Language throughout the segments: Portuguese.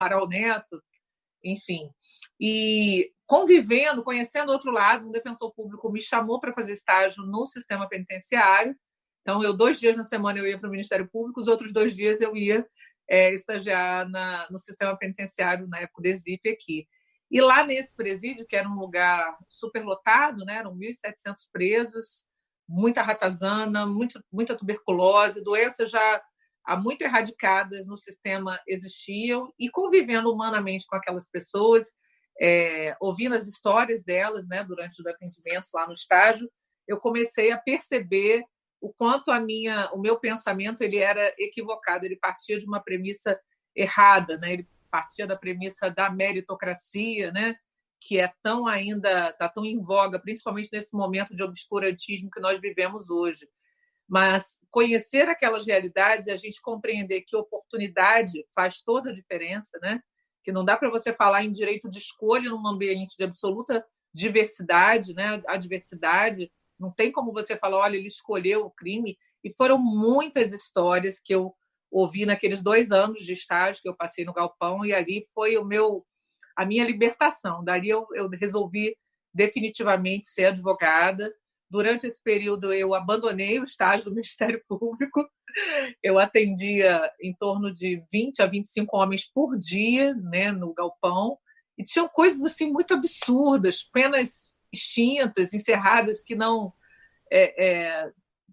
Amaral Neto, enfim. E convivendo, conhecendo o outro lado, um defensor público me chamou para fazer estágio no sistema penitenciário. Então, 2 dias na semana eu ia para o Ministério Público, os outros 2 dias eu ia estagiar no sistema penitenciário, na época do ESIP aqui. E lá nesse presídio, que era um lugar superlotado, né, eram 1.700 presos, muita ratazana, muita tuberculose, doenças já há muito erradicadas no sistema existiam, e convivendo humanamente com aquelas pessoas, ouvindo as histórias delas, né, durante os atendimentos lá no estágio, eu comecei a perceber o quanto o meu pensamento ele era equivocado, ele partia de uma premissa errada, né? Ele partia da premissa da meritocracia, né? Que está tão em voga, principalmente nesse momento de obscurantismo que nós vivemos hoje. Mas conhecer aquelas realidades e a gente compreender que oportunidade faz toda a diferença, né? Que não dá para você falar em direito de escolha num ambiente de absoluta diversidade, né? A diversidade não tem como você falar, olha, ele escolheu o crime. E foram muitas histórias que eu ouvi naqueles 2 anos de estágio que eu passei no Galpão, e ali foi a minha libertação. Dali eu resolvi definitivamente ser advogada. Durante esse período, eu abandonei o estágio do Ministério Público. Eu atendia em torno de 20 a 25 homens por dia, né, no Galpão, e tinham coisas assim muito absurdas, penas extintas, encerradas, que não...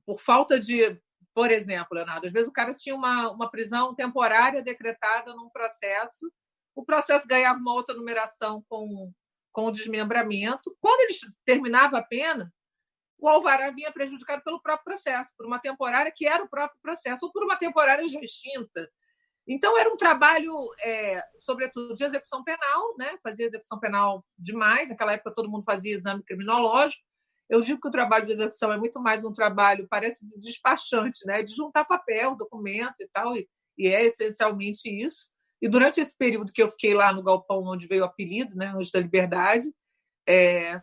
por falta de... Por exemplo, Leonardo, às vezes o cara tinha uma prisão temporária decretada num processo, o processo ganhava uma outra numeração com o desmembramento. Quando ele terminava a pena, o alvará vinha prejudicado pelo próprio processo, por uma temporária que era o próprio processo, ou por uma temporária já extinta. Então, era um trabalho, sobretudo, de execução penal, né? Fazia execução penal demais. Naquela época, todo mundo fazia exame criminológico. Eu digo que o trabalho de execução é muito mais um trabalho, parece, de despachante, né? De juntar papel, documento e tal, e é essencialmente isso. E durante esse período que eu fiquei lá no Galpão, onde veio o apelido, né? Anjos da Liberdade,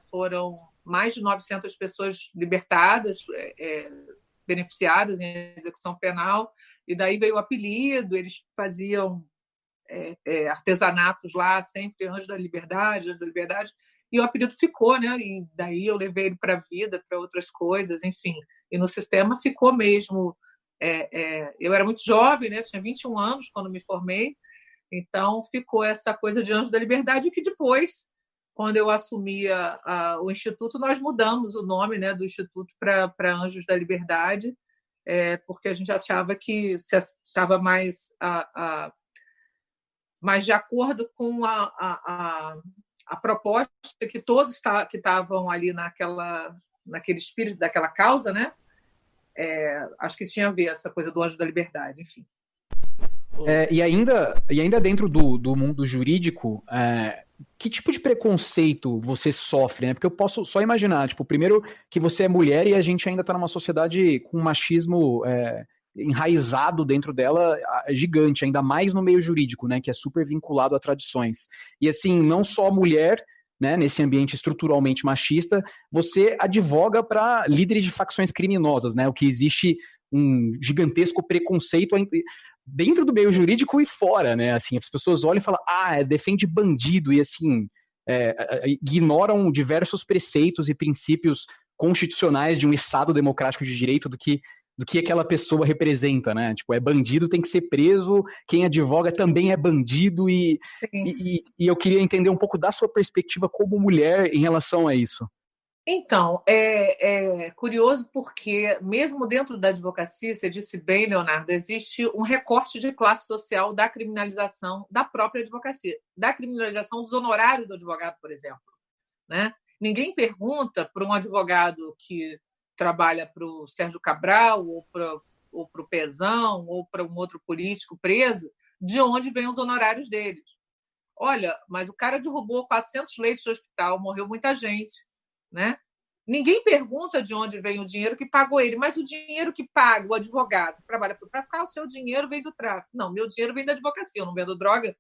foram mais de 900 pessoas libertadas, beneficiadas em execução penal, e daí veio o apelido. Eles faziam artesanatos lá, sempre Anjos da Liberdade, e o apelido ficou, né? E daí eu levei ele para a vida, para outras coisas, enfim. E no sistema ficou mesmo. Eu era muito jovem, né? Tinha 21 anos quando me formei, então ficou essa coisa de Anjos da Liberdade, que depois, quando eu assumi o Instituto, nós mudamos o nome, né, do Instituto para Anjos da Liberdade, porque a gente achava que estava mais de acordo com a proposta que todos que estavam ali naquele espírito daquela causa, né? Acho que tinha a ver essa coisa do Anjo da Liberdade, enfim. E ainda dentro do mundo jurídico, que tipo de preconceito você sofre, né? Porque eu posso só imaginar, tipo, primeiro que você é mulher e a gente ainda está numa sociedade com machismo enraizado dentro dela, gigante, ainda mais no meio jurídico, né? Que é super vinculado a tradições. E assim, não só a mulher, né, nesse ambiente estruturalmente machista, você advoga para líderes de facções criminosas, né? O que existe um gigantesco preconceito dentro do meio jurídico e fora, né? Assim, as pessoas olham e falam, defende bandido, e assim, ignoram diversos preceitos e princípios constitucionais de um Estado democrático de direito do que aquela pessoa representa, né? Tipo, é bandido, tem que ser preso, quem advoga também é bandido, e eu queria entender um pouco da sua perspectiva como mulher em relação a isso. Então, é curioso porque, mesmo dentro da advocacia, você disse bem, Leonardo, existe um recorte de classe social da criminalização da própria advocacia, da criminalização dos honorários do advogado, por exemplo, né? Ninguém pergunta para um advogado que trabalha para o Sérgio Cabral, ou para o Pezão, ou para um outro político preso, de onde vêm os honorários deles. Olha, mas o cara derrubou 400 leitos de hospital, morreu muita gente, né? Ninguém pergunta de onde vem o dinheiro que pagou ele, mas o dinheiro que paga o advogado que trabalha para o tráfico, o seu dinheiro vem do tráfico. Não, meu dinheiro vem da advocacia, eu não vendo droga.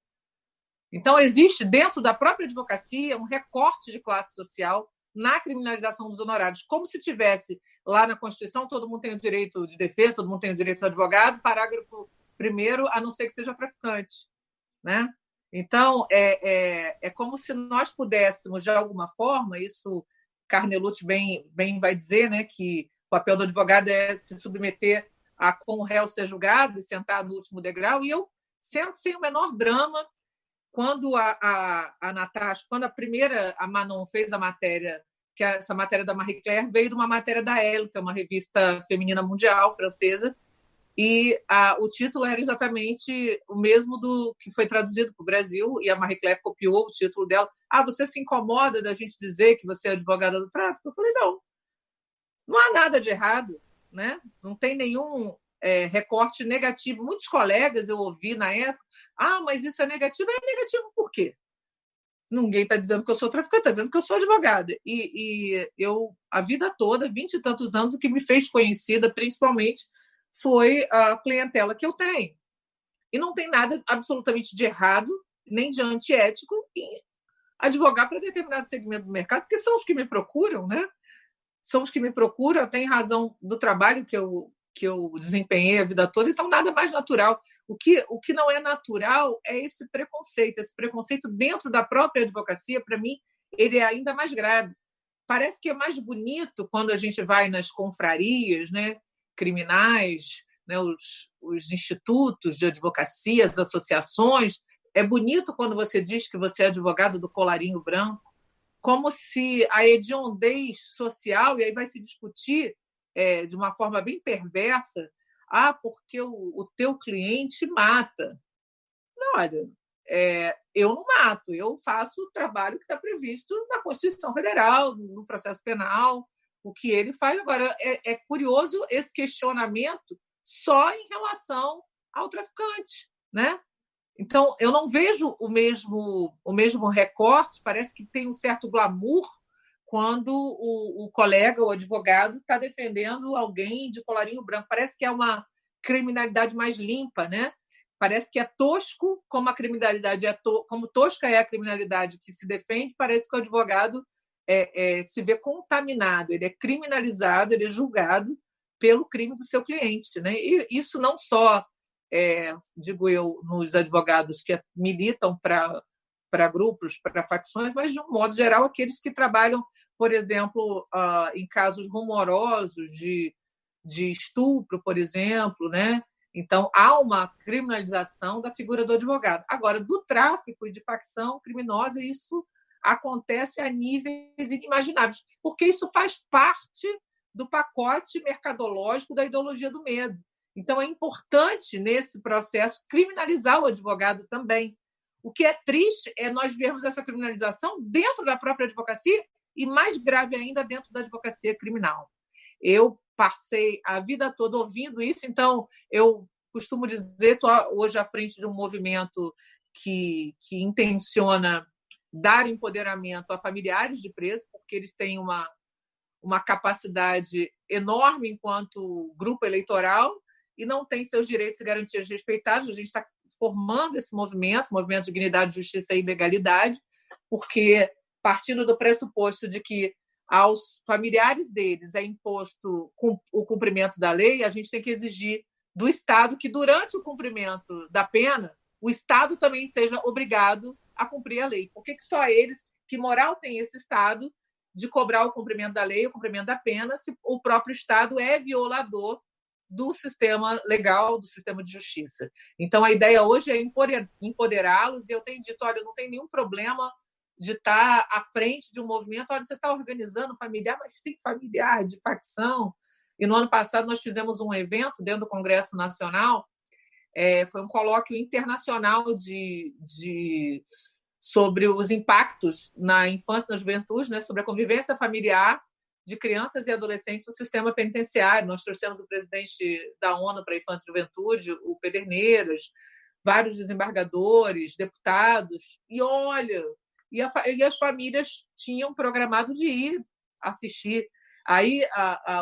Então, existe dentro da própria advocacia um recorte de classe social na criminalização dos honorários, como se tivesse lá na Constituição, todo mundo tem o direito de defesa, todo mundo tem o direito de advogado, parágrafo 1º, a não ser que seja traficante, né? Então, é como se nós pudéssemos, de alguma forma, isso Carnelucci bem vai dizer, né, que o papel do advogado é se submeter a com o réu ser julgado e sentar no último degrau, e eu sento sem o menor drama quando a Natasha, quando a Manon fez a matéria, que essa matéria da Marie Claire veio de uma matéria da Elle, que é uma revista feminina mundial francesa, e o título era exatamente o mesmo do que foi traduzido para o Brasil, e a Marie Claire copiou o título dela. Você se incomoda da gente dizer que você é advogada do tráfico? Eu falei, não há nada de errado, né? Não tem nenhum recorte negativo. Muitos colegas eu ouvi na época, mas isso é negativo. É negativo por quê? Ninguém está dizendo que eu sou traficante, está dizendo que eu sou advogada. E eu, a vida toda, 20 e tantos anos, o que me fez conhecida, principalmente, foi a clientela que eu tenho. E não tem nada absolutamente de errado, nem de antiético, em advogar para determinado segmento do mercado, porque são os que me procuram, né? São os que me procuram, tem razão do trabalho que eu desempenhei a vida toda, então nada mais natural. O que não é natural é esse preconceito dentro da própria advocacia, para mim, ele é ainda mais grave. Parece que é mais bonito quando a gente vai nas confrarias, né, criminais, né, os institutos de advocacia, as associações. É bonito quando você diz que você é advogado do colarinho branco, como se a hediondez social, e aí vai se discutir de uma forma bem perversa, porque o teu cliente mata. Olha, eu não mato, eu faço o trabalho que está previsto na Constituição Federal, no processo penal, o que ele faz. Agora, é curioso esse questionamento só em relação ao traficante, né? Então, eu não vejo o mesmo recorte, parece que tem um certo glamour quando o colega, o advogado, está defendendo alguém de colarinho branco. Parece que é uma criminalidade mais limpa, né? Parece que é tosco, como a criminalidade como tosca é a criminalidade que se defende, parece que o advogado se vê contaminado, ele é criminalizado, ele é julgado pelo crime do seu cliente, né? E isso não só, digo eu, nos advogados que militam para grupos, para facções, mas, de um modo geral, aqueles que trabalham, por exemplo, em casos rumorosos de estupro, por exemplo, né? Então, há uma criminalização da figura do advogado. Agora, do tráfico e de facção criminosa, isso acontece a níveis inimagináveis, porque isso faz parte do pacote mercadológico da ideologia do medo. Então, é importante, nesse processo, criminalizar o advogado também. O que é triste é nós vermos essa criminalização dentro da própria advocacia e, mais grave ainda, dentro da advocacia criminal. Eu passei a vida toda ouvindo isso, então eu costumo dizer, estou hoje à frente de um movimento que intenciona dar empoderamento a familiares de presos, porque eles têm uma capacidade enorme enquanto grupo eleitoral e não têm seus direitos e garantias respeitados. A gente está formando esse movimento de dignidade, justiça e legalidade, porque partindo do pressuposto de que aos familiares deles é imposto o cumprimento da lei, a gente tem que exigir do Estado que, durante o cumprimento da pena, o Estado também seja obrigado a cumprir a lei. Por que só eles, que moral tem esse Estado de cobrar o cumprimento da lei, o cumprimento da pena, se o próprio Estado é violador do sistema legal, do sistema de justiça? Então, a ideia hoje é empoderá-los, e eu tenho dito, olha, não tem nenhum problema de estar à frente de um movimento. Olha, você está organizando familiar, mas tem familiar de facção. E no ano passado nós fizemos um evento dentro do Congresso Nacional, foi um colóquio internacional sobre os impactos na infância e na juventude, né, sobre a convivência familiar de crianças e adolescentes no sistema penitenciário. Nós trouxemos o presidente da ONU para a Infância e Juventude, o Pederneiras, vários desembargadores, deputados, e olha, e as famílias tinham programado de ir assistir. Aí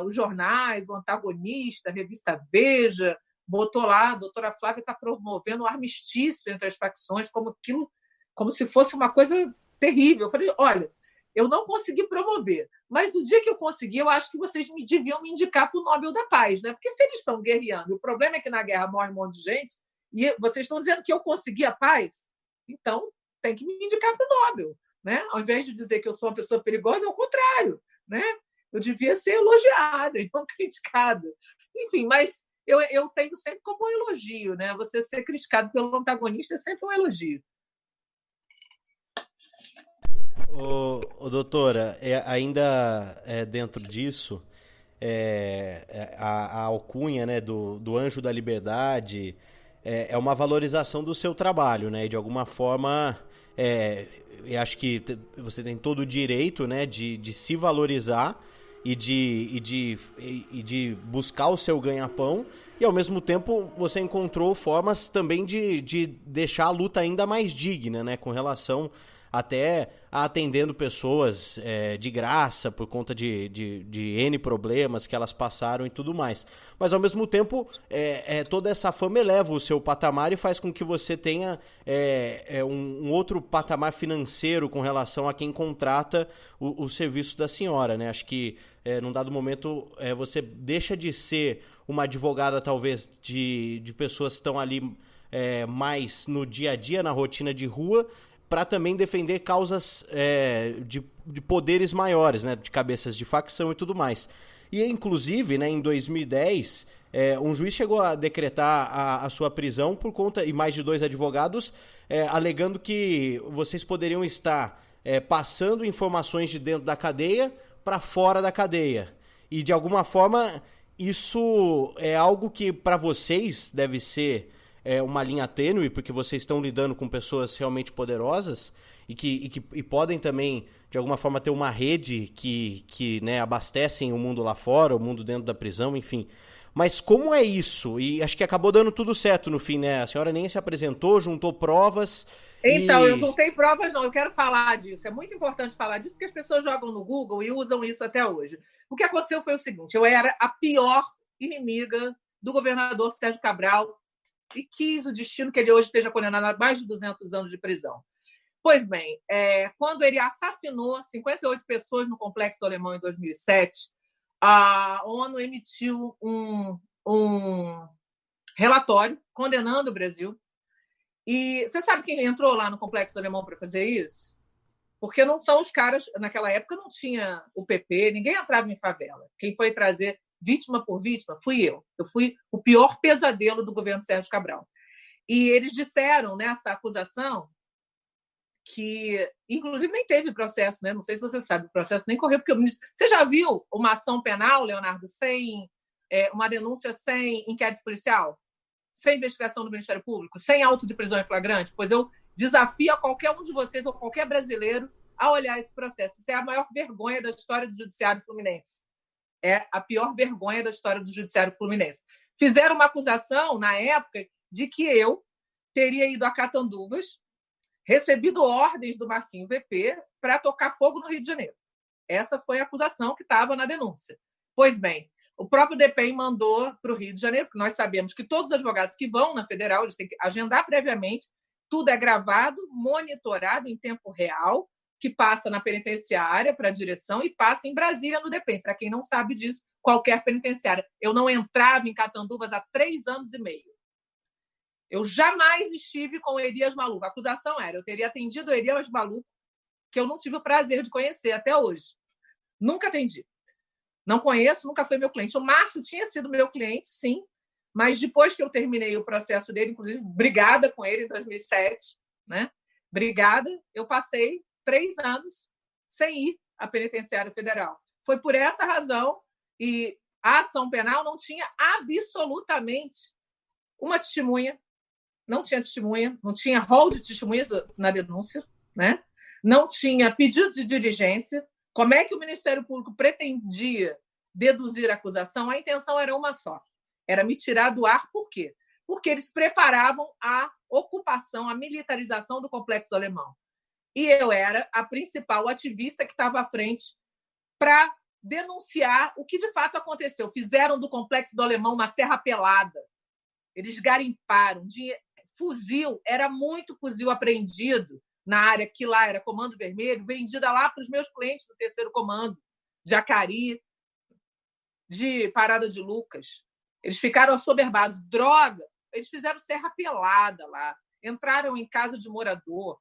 os jornais, o Antagonista, a revista Veja, botou lá, a doutora Flávia está promovendo o armistício entre as facções, como se fosse uma coisa terrível. Eu falei, olha, eu não consegui promover, mas o dia que eu conseguir, eu acho que vocês deviam me indicar para o Nobel da Paz, né? Porque se eles estão guerreando, o problema é que na guerra morre um monte de gente, e vocês estão dizendo que eu consegui a paz? Então, tem que me indicar para o Nobel. Né? Ao invés de dizer que eu sou uma pessoa perigosa, é o contrário. Né? Eu devia ser elogiada e não criticada. Enfim, mas eu tenho sempre como um elogio. Né? Você ser criticado pelo antagonista é sempre um elogio. Doutora, ainda dentro disso, a alcunha, né, do Anjo da Liberdade é uma valorização do seu trabalho, né? E de alguma forma, eu acho que você tem todo o direito, né, de se valorizar e de buscar o seu ganha-pão, e ao mesmo tempo você encontrou formas também de deixar a luta ainda mais digna, né, com relação até atendendo pessoas de graça por conta de N problemas que elas passaram e tudo mais. Mas, ao mesmo tempo, toda essa fama eleva o seu patamar e faz com que você tenha um outro patamar financeiro com relação a quem contrata o serviço da senhora, né? Acho que, num dado momento, você deixa de ser uma advogada, talvez, de pessoas que estão ali mais no dia a dia, na rotina de rua, para também defender causas de poderes maiores, né, de cabeças de facção e tudo mais. E, inclusive, né, em 2010, um juiz chegou a decretar a sua prisão por conta, e mais de 2 advogados, alegando que vocês poderiam estar passando informações de dentro da cadeia para fora da cadeia. E, de alguma forma, isso é algo que, para vocês, deve ser uma linha tênue, porque vocês estão lidando com pessoas realmente poderosas e podem também, de alguma forma, ter uma rede que né, abastecem o mundo lá fora, o mundo dentro da prisão, enfim. Mas como é isso? E acho que acabou dando tudo certo no fim, né? A senhora nem se apresentou, juntou provas. Então, eu juntei provas, não. Eu quero falar disso. É muito importante falar disso, porque as pessoas jogam no Google e usam isso até hoje. O que aconteceu foi o seguinte: eu era a pior inimiga do governador Sérgio Cabral e quis o destino que ele hoje esteja condenado a mais de 200 anos de prisão. Pois bem, quando ele assassinou 58 pessoas no Complexo do Alemão em 2007, a ONU emitiu um relatório condenando o Brasil. E você sabe quem entrou lá no Complexo do Alemão para fazer isso? Porque não são os caras... Naquela época não tinha o PP, ninguém entrava em favela. Quem foi trazer vítima por vítima fui eu. Eu fui o pior pesadelo do governo Sérgio Cabral. E eles disseram nessa acusação que, inclusive, nem teve processo, né? Não sei se você sabe, o processo nem correu, porque o ministro... Você já viu uma ação penal, Leonardo, sem uma denúncia sem inquérito policial? Sem investigação do Ministério Público? Sem auto de prisão em flagrante? Pois eu desafio a qualquer um de vocês ou qualquer brasileiro a olhar esse processo. Isso é a maior vergonha da história do judiciário fluminense. É a pior vergonha da história do judiciário fluminense. Fizeram uma acusação, na época, de que eu teria ido a Catanduvas, recebido ordens do Marcinho VP para tocar fogo no Rio de Janeiro. Essa foi a acusação que estava na denúncia. Pois bem, o próprio DPEM mandou para o Rio de Janeiro, porque nós sabemos que todos os advogados que vão na Federal, eles têm que agendar previamente, tudo é gravado, monitorado em tempo real, que passa na penitenciária para a direção e passa em Brasília no DPEM. Para quem não sabe disso, qualquer penitenciária. Eu não entrava em Catanduvas há 3 anos e meio. Eu jamais estive com o Elias Maluco. A acusação era: eu teria atendido o Elias Maluco, que eu não tive o prazer de conhecer até hoje. Nunca atendi. Não conheço, nunca foi meu cliente. O Márcio tinha sido meu cliente, sim, mas depois que eu terminei o processo dele, inclusive brigada com ele em 2007, né? Brigada, eu passei 3 anos sem ir à penitenciária federal. Foi por essa razão, e a ação penal não tinha absolutamente uma testemunha, não tinha rol de testemunhas na denúncia, né? Não tinha pedido de diligência. Como é que o Ministério Público pretendia deduzir a acusação? A intenção era uma só, era me tirar do ar. Por quê? Porque eles preparavam a ocupação, a militarização do Complexo do Alemão. E eu era a principal ativista que estava à frente para denunciar o que de fato aconteceu. Fizeram do Complexo do Alemão uma serra pelada. Eles garimparam. Fuzil, era muito fuzil apreendido na área que lá era Comando Vermelho, vendida lá para os meus clientes do 3º Comando, de Acari, de Parada de Lucas. Eles ficaram assoberbados. Droga, eles fizeram serra pelada lá. entraram em casa de morador,